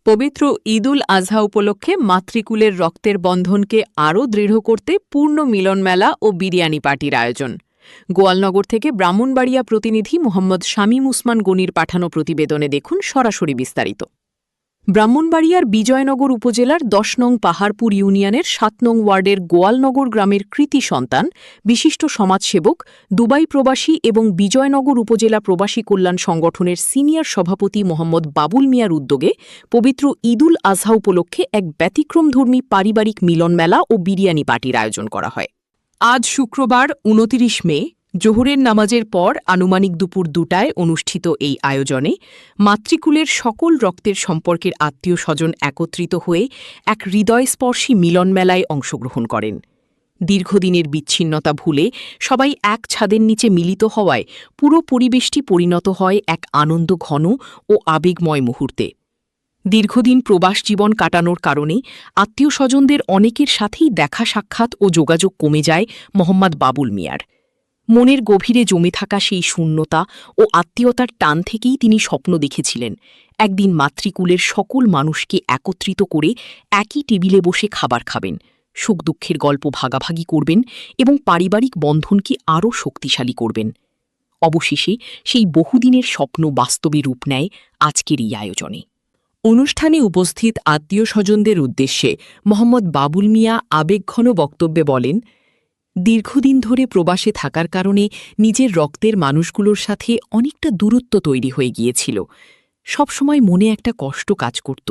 পবিত্র ঈদ উল আজহা উপলক্ষে মাতৃকুলের রক্তের বন্ধনকে আরও দৃঢ় করতে পূর্ণ মিলন মেলা ও বিরিয়ানি পার্টির আয়োজন। গোয়ালনগর থেকে ব্রাহ্মণবাড়িয়া প্রতিনিধি মোহাম্মদ শামীম উসমান গনির পাঠানো প্রতিবেদনে দেখুন সরাসরি বিস্তারিত। ব্রাহ্মণবাড়িয়ার বিজয়নগর উপজেলার ১০ নং পাহাড়পুর ইউনিয়নের ৭ নং ওয়ার্ডের গোয়ালনগর গ্রামের কৃতি সন্তান, বিশিষ্ট সমাজসেবক, দুবাই প্রবাসী এবং বিজয়নগর উপজেলা প্রবাসী কল্যাণ সংগঠনের সিনিয়র সভাপতি মোহাম্মদ বাবুল মিয়ার উদ্যোগে পবিত্র ঈদ উল আজহা উপলক্ষে এক ব্যতিক্রমধর্মী পারিবারিক মিলন মেলা ও বিরিয়ানি পার্টির আয়োজন করা হয়। আজ শুক্রবার ২৯ মে জোহরের নামাজের পর আনুমানিক দুপুর ২টায় অনুষ্ঠিত এই আয়োজনে মাতৃকুলের সকল রক্তের সম্পর্কের আত্মীয় স্বজন একত্রিত হয়ে এক হৃদয়স্পর্শী মিলন মেলায় অংশগ্রহণ করেন। দীর্ঘদিনের বিচ্ছিন্নতা ভুলে সবাই এক ছাদের নিচে মিলিত হওয়ায় পুরো পরিবেশটি পরিণত হয় এক আনন্দ ঘন ও আবেগময় মুহূর্তে। দীর্ঘদিন প্রবাস জীবন কাটানোর কারণে আত্মীয় স্বজনদের অনেকের সাথেই দেখা সাক্ষাৎ ও যোগাযোগ কমে যায় মোহাম্মদ বাবুল মিয়ার। মনের গভীরে জমে থাকা সেই শূন্যতা ও আত্মীয়তার টান থেকেই তিনি স্বপ্ন দেখেছিলেন একদিন মাতৃকুলের সকল মানুষকে একত্রিত করে একই টেবিলে বসে খাবার খাবেন, সুখ দুঃখের গল্প ভাগাভাগি করবেন এবং পারিবারিক বন্ধনকে আরও শক্তিশালী করবেন। অবশেষে সেই বহুদিনের স্বপ্ন বাস্তবে রূপ নেয় আজকের এই আয়োজনে। অনুষ্ঠানে উপস্থিত আত্মীয় স্বজনদের উদ্দেশ্যে মোহাম্মদ বাবুল মিয়া আবেগঘন বক্তব্যে বলেন, দীর্ঘদিন ধরে প্রবাসে থাকার কারণে নিজের রক্তের মানুষগুলোর সাথে অনেকটা দূরত্ব তৈরি হয়ে গিয়েছিল। সবসময় মনে একটা কষ্ট কাজ করত,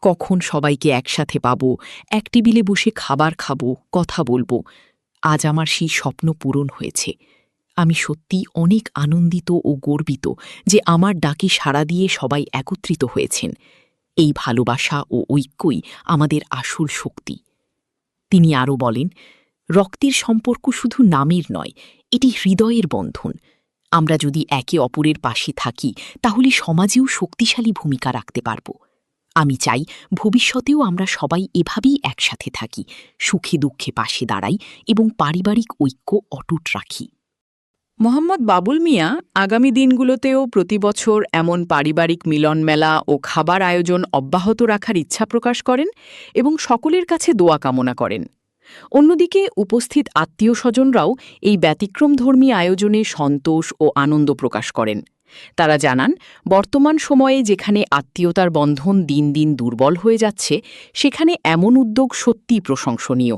কখন সবাইকে একসাথে পাব, এক টেবিলে বসে খাবার খাব, কথা বলবো। আজ আমার সেই স্বপ্ন পূরণ হয়েছে। আমি সত্যিই অনেক আনন্দিত ও গর্বিত যে আমার ডাকে সাড়া দিয়ে সবাই একত্রিত হয়েছেন। এই ভালোবাসা ও ঐক্যই আমাদের আসল শক্তি। তিনি আরও বলেন, রক্তের সম্পর্ক শুধু নামের নয়, এটি হৃদয়ের বন্ধন। আমরা যদি একে অপরের পাশে থাকি তাহলে সমাজেও শক্তিশালী ভূমিকা রাখতে পারব। আমি চাই ভবিষ্যতেও আমরা সবাই এভাবেই একসাথে থাকি, সুখে দুঃখে পাশে দাঁড়াই এবং পারিবারিক ঐক্য অটুট রাখি। মোহাম্মদ বাবুল মিয়া আগামী দিনগুলোতেও প্রতিবছর এমন পারিবারিক মিলন মেলা ও খাবার আয়োজন অব্যাহত রাখার ইচ্ছা প্রকাশ করেন এবং সকলের কাছে দোয়া কামনা করেন। অন্যদিকে উপস্থিত আত্মীয় স্বজনরাও এই ব্যতিক্রমধর্মী আয়োজনে সন্তোষ ও আনন্দ প্রকাশ করেন। তারা জানান, বর্তমান সময়ে যেখানে আত্মীয়তার বন্ধন দিন দিন দুর্বল হয়ে যাচ্ছে, সেখানে এমন উদ্যোগ সত্যিই প্রশংসনীয়।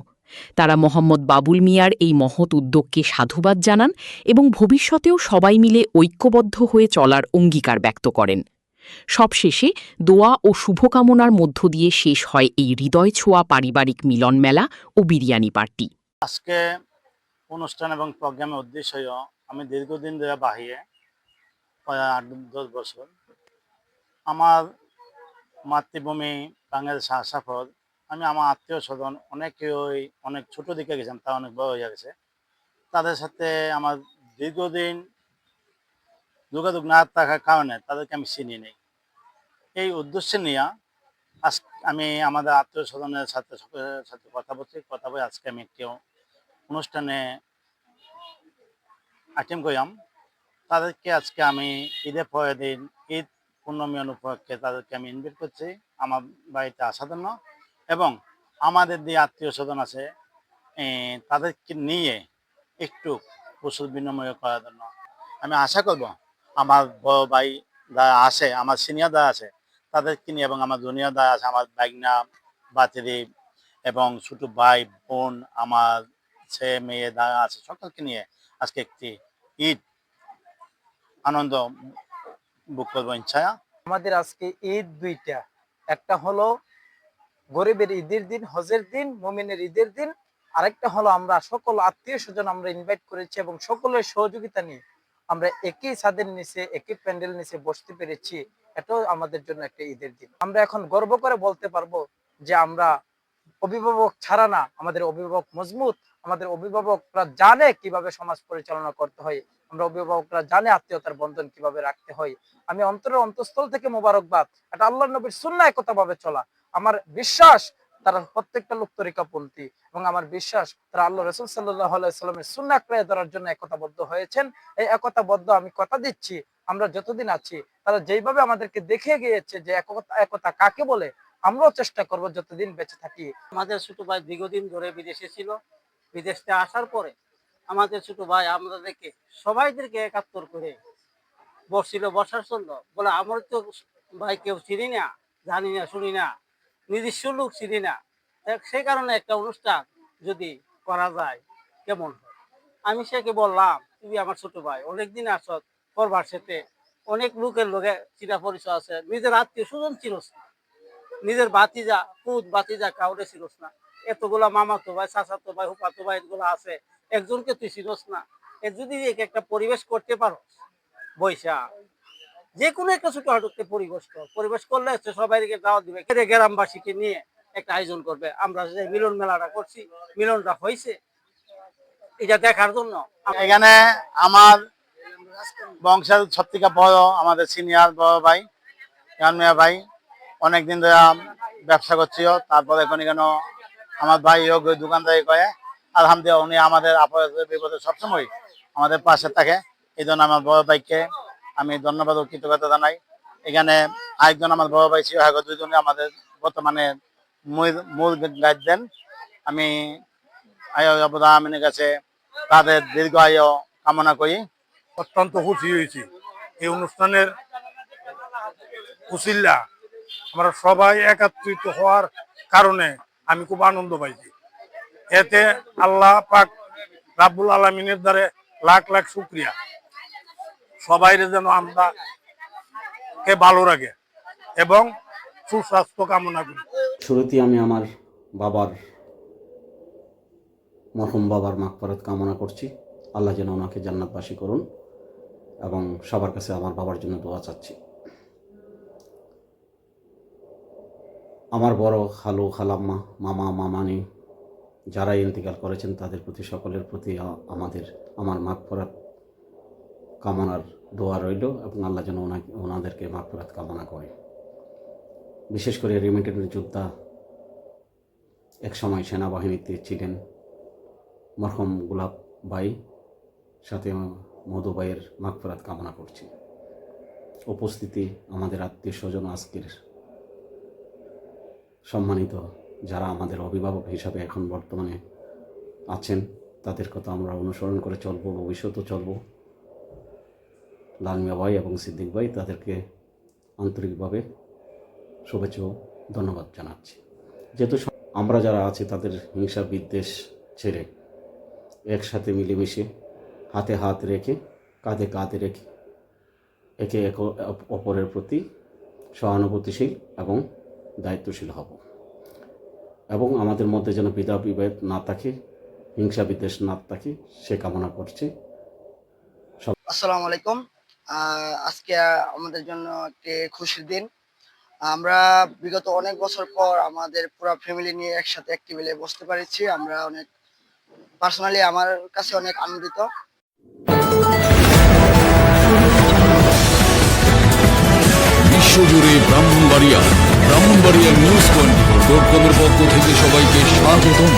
তারা মোহাম্মদ বাবুল মিয়ার এই মহৎ উদ্যোগকে সাধুবাদ জানান এবং ভবিষ্যতেও সবাই মিলে ঐক্যবদ্ধ হয়ে চলার অঙ্গীকার ব্যক্ত করেন। সবশেষে দোয়া ও শুভকামনার মধ্য দিয়ে শেষ হয় এই হৃদয় ছোঁয়া পারিবারিক মিলন মেলা ও বিরিয়ানি পার্টি। আজকে অনুষ্ঠান এবং প্রোগ্রামের উদ্দেশ্য আমি দীর্ঘদিন ধরে বাহিরে, প্রায় ৮-১০ বছর। আমার মাতৃভূমি বাংলাদেশ আসার পর আমি আমার আত্মীয় স্বজন অনেকেই অনেক ছোট দিকে গেছেন, তা অনেক বড় হয়ে গেছে। তাদের সাথে আমার দীর্ঘদিন যোগাযোগ না থাকার কারণে তাদেরকে আমি চিনি নেই। এই উদ্দেশ্যে নিয়ে আজ আমি আমাদের আত্মীয় স্বজনের সাথে সকলের সাথে কথা বলে আজকে আমি একটি অনুষ্ঠানে অ্যাটেন্ড করলাম। তাদেরকে আজকে আমি ঈদের পরের দিন, ঈদ পূর্ণমিলন উপলক্ষে তাদেরকে আমি ইনভাইট করছি আমার বাড়িতে আসার জন্য, এবং আমাদের যে আত্মীয় স্বজন আছে তাদেরকে নিয়ে একটু কুশল বিনিময় করার জন্য। আমি আশা করব আমার বড় ভাই যারা আছে, আমার সিনিয়র যারা আছে তাদেরকে নিয়ে, এবং আমার জুনিয়র যারা আছে, আমার বাইগনা বাতিরি এবং ছোট ভাই বোন, আমার ছেলে মেয়ে যারা আছে, সকলকে নিয়ে আজকে একটি ঈদ আনন্দ বুক করবো ইনশাআল্লাহ। আমাদের আজকে ঈদ দুইটা, একটা হলো গরিবের ঈদের দিন, হজের দিন, মুমিনের ঈদের দিন। আরেকটা হলো আমরা সকল আত্মীয় স্বজন আমরা ইনভাইট করেছি এবং সকলের সহযোগিতা নিয়ে আমরা একই ছাদের নিচে, একই প্যান্ডেল নিচে বসতে পেরেছি। এটাও আমাদের জন্য একটা ঈদের দিন। আমরা এখন গর্ব করে বলতে পারবো যে আমরা অভিভাবক ছাড়া না, আমাদের অভিভাবক মজবুত। আমাদের অভিভাবকরা জানে কিভাবে সমাজ পরিচালনা করতে হয়, আমরা অভিভাবকরা জানে আত্মীয়তার বন্ধন কিভাবে রাখতে হয়। আমি অন্তরের অন্তঃস্থল থেকে মোবারকবাদ। এটা আল্লাহর নবীর সুন্নাহ একতাভাবে চলা। আমার বিশ্বাস তারা প্রত্যেকটা লোক তরিকাপন্থী, এবং আমার বিশ্বাস তারা আল্লাহ রাসূল সাল্লাল্লাহু আলাইহি ওয়াসাল্লামের সুন্নাহ আঁকড়ে ধরার জন্য একতাবদ্ধ হয়েছেন। এই একতাবদ্ধ আমি কথা দিচ্ছি আমরা যতদিন আছি তারা যেইভাবে আমাদেরকে দেখে গিয়েছে যে একতা একতা কাকে বলে, আমরাও চেষ্টা করব যতদিন বেঁচে থাকি। আমাদের ছোট ভাই দীর্ঘদিন ধরে বিদেশে ছিল। বিদেশ থেকে আসার পরে আমাদের ছোট ভাই আমাদেরকে সবাইদেরকে একাত্তর করে বসছিল, বসার জন্য বলে আমার তো ভাই কেউ চিনি না, জানি না, শুনি না, নিজস্ব লোক চিনি না, সেই কারণে একটা অনুষ্ঠান যদি করা যায় কেমন হয়। আমি সেকে বললাম তুমি আমার ছোট ভাই, অনেকদিন আসত করবার সাথে অনেক লোকের লোকে চিনা পরিচয় আছে, নিজের আত্মীয় স্বজন চিনস না, নিজের ভাতিজা পুত ভাতিজা কাউরে চিনস না, এতগুলা মামাতো ভাই চাচাতো ভাই হুপাতো ভাই এগুলো আছে, একজনকে তুই চিনস না। এ যদি একটা পরিবেশ করতে পারো বৈশা, যে কোনো একটা ছোটখাটো পরিবেশ কর, পরিবেশ করলে হচ্ছে সবাইকে দাওয়াত দিবে, গ্রামবাসীকে নিয়ে একটা আয়োজন করবে। আমরা যে মিলন মেলাটা করছি, মিলনটা হয়েছে এটা দেখার জন্য। এখানে আমার বংশের সবথেকে বড় আমাদের সিনিয়র বড় ভাই মিয়া ভাই অনেকদিন ধরে ব্যবসা করছিল, তারপরে এখন এখানে আমার ভাই দোকানদারি করে। আলহামদুলিল্লাহ উনি আমাদের আপদে বিপদে সবসময় আমাদের পাশে থাকে, এই জন্য আমার বড় ভাইকে আমি ধন্যবাদ ও কৃতজ্ঞতা জানাই। এখানে আরেকজন আমার বড় ভাই ছিল, দুজনে আমাদের বর্তমানে মূল গাইড দেন। আমি আমিনের কাছে তাদের দীর্ঘ আয়ু কামনা করি। অত্যন্ত খুশি হয়েছি এই অনুষ্ঠানের উসিল্লা আমরা সবাই একত্রিত হওয়ার কারণে আমি খুব আনন্দ পাইছি। এতে আল্লাহ পাক রাব্বুল আলামিনের দ্বারে লাখ লাখ শুকরিয়া, সবাই যেন আমরা কে ভালো রাখে এবং সুস্বাস্থ্য কামনা করি। শুরুতেই আমি আমার মরহুম বাবার মাগফিরাত কামনা করছি। আল্লাহ যেন ওনাকে জান্নাতবাসী করুন এবং সবার কাছে আমার বাবার জন্য দোয়া চাচ্ছি। আমার বড় খালু খালাম্মা মামা মামানি যারা ইন্তেকাল করেছেন তাদের প্রতি সকলের প্রতি আমার মাগফিরাত কামনার দোয়া রইল এবং আল্লাহ যেন ওনাদেরকে মাগফিরাত কামনা করে। বিশেষ করে রেমিটেন্স যোদ্ধা একসময় সেনাবাহিনীতে ছিলেন মরহুম গোলাপ ভাই, সাথে মধু ভাইয়ের মাগফিরাত কামনা করছি। উপস্থিতি আমাদের আত্মীয় স্বজন, আজকের সম্মানিত যারা আমাদের অভিভাবক হিসাবে এখন বর্তমানে আছেন, তাদের কথা আমরা অনুসরণ করে চলবো, ভবিষ্যতেও চলবো। লাল মিয়া ভাই এবং সিদ্দিক ভাই, তাদেরকে আন্তরিকভাবে শুভেচ্ছা ও ধন্যবাদ জানাচ্ছি। যেহেতু আমরা যারা আছি তাদের হিংসা বিদ্বেষ ছেড়ে একসাথে মিলেমিশে হাতে হাত রেখে কাঁধে কাঁধে রেখে একে অপরের প্রতি সহানুভূতিশীল এবং দায়িত্বশীল হব এবং আমাদের মধ্যে যেন বিভেদ না থাকে, হিংসা বিদ্বেষ না থাকে, সে কামনা করছি। আসসালামু আলাইকুম। আজকে আমাদের জন্য একটি খুশির দিন। আমরা বিগত অনেক বছর পর আমাদের পুরো ফ্যামিলি নিয়ে একসাথে এক টেবিলে বসতে পেরেছি। আমরা অনেক পার্সোনালি আমার কাছে অনেক আনন্দিত। বিশ্বজুড়ে ব্রাহ্মণবাড়িয়া নিউজ 24.com-এর পক্ষ থেকে সবাইকে স্বাগতম।